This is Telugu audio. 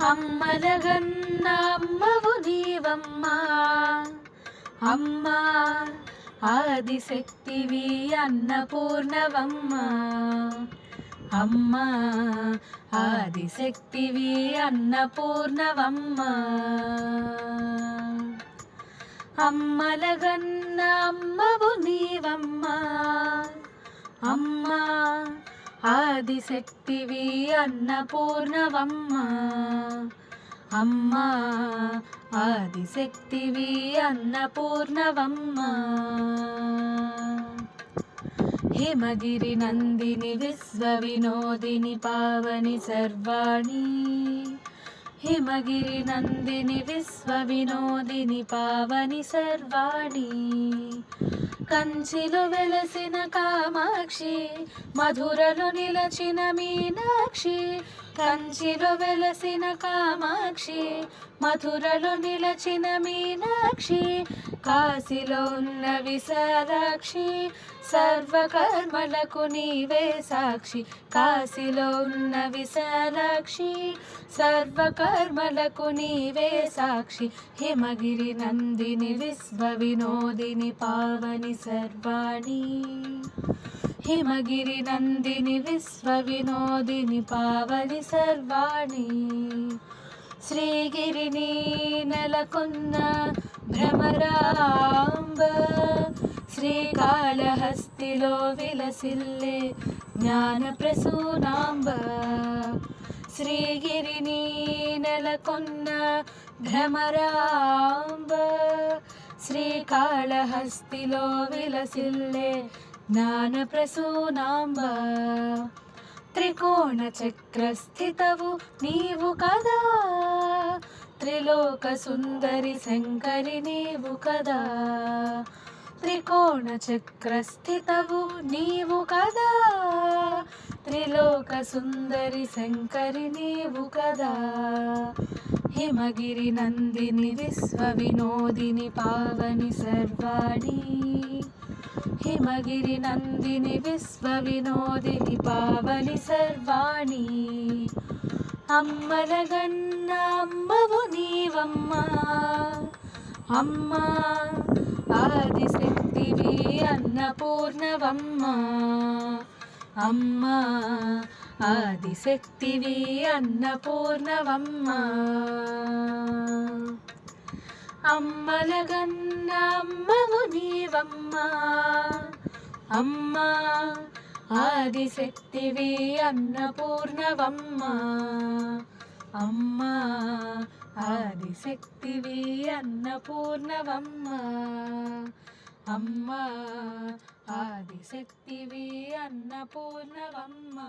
అమ్మలగన్న అమ్మవు నీవమ్మా, అమ్మా ఆదిశక్తివి అన్నపూర్ణవమ్మా, అమ్మా ఆదిశక్తివి అన్నపూర్ణవమ్మా. అమ్మలగన్న అమ్మవు నీవమ్మా, అమ్మా ఆదిశక్తివి అన్నపూర్ణవమ్మా, అమ్మా ఆదిశక్తివి అన్నపూర్ణవమ్మా. హిమగిరి నందిని విశ్వ వినోదిని పావని సర్వాణి, హిమగిరి నందిని విశ్వ వినోదిని పావని సర్వాణి. కంచిలో వెలసిన కామాక్షి, మధురలో నిలచిన మీనాక్షి, కంచిలో వెలసిన కామాక్షి, మధురలో నిలచిన మీనాక్షి, కాశీలో ఉన్న విశాలాక్షి, సర్వకర్మలకు నీవే సాక్షి, కాశీలో ఉన్న విశాలాక్షి, సర్వకర్మలకు నీవే సాక్షి. హిమగిరి నందిని విశ్వ వినోదిని పావని సర్వాణి, హిమగిరి నందిని విశ్వ వినోదిని పావని సర్వాణి. శ్రీగిరిని నెలకొన్న భ్రమరాంబ, శ్రీకాళహస్తిలో విలసిల్లే జ్ఞాన ప్రసూనాంబ, శ్రీగిరిని నెలకొన్న భ్రమరాంబ, శ్రీకాళహస్తిలో విలసిల్లే జ్ఞాన ప్రసూనాంబ. త్రికోణ చక్రస్థితవు నీవు కదా, త్రిలోక సుందరి శంకరి నీవు కదా, త్రికోణ చక్రస్థితవు నీవు కదా, త్రిలోక సుందరి శంకరి నీవు కదా. హిమగిరి నందిని విశ్వ వినోదిని పావని సర్వాణి, హిమగిరి నందిని విశ్వ వినోదిని పావని సర్వాణి. అమ్మలగన్న అమ్మవు నీవమ్మా, అమ్మా ఆదిశక్తివి అన్నపూర్ణవమ్మా, అమ్మా ఆదిశక్తివి అన్నపూర్ణవమ్మా. అమ్మలగన్న అమ్మవు నీవమ్మా, అమ్మా ఆదిశక్తివి అన్నపూర్ణవమ్మా, అమ్మా ఆదిశక్తివి అన్నపూర్ణవమ్మా, అమ్మా ఆదిశక్తివి అన్నపూర్ణవమ్మా.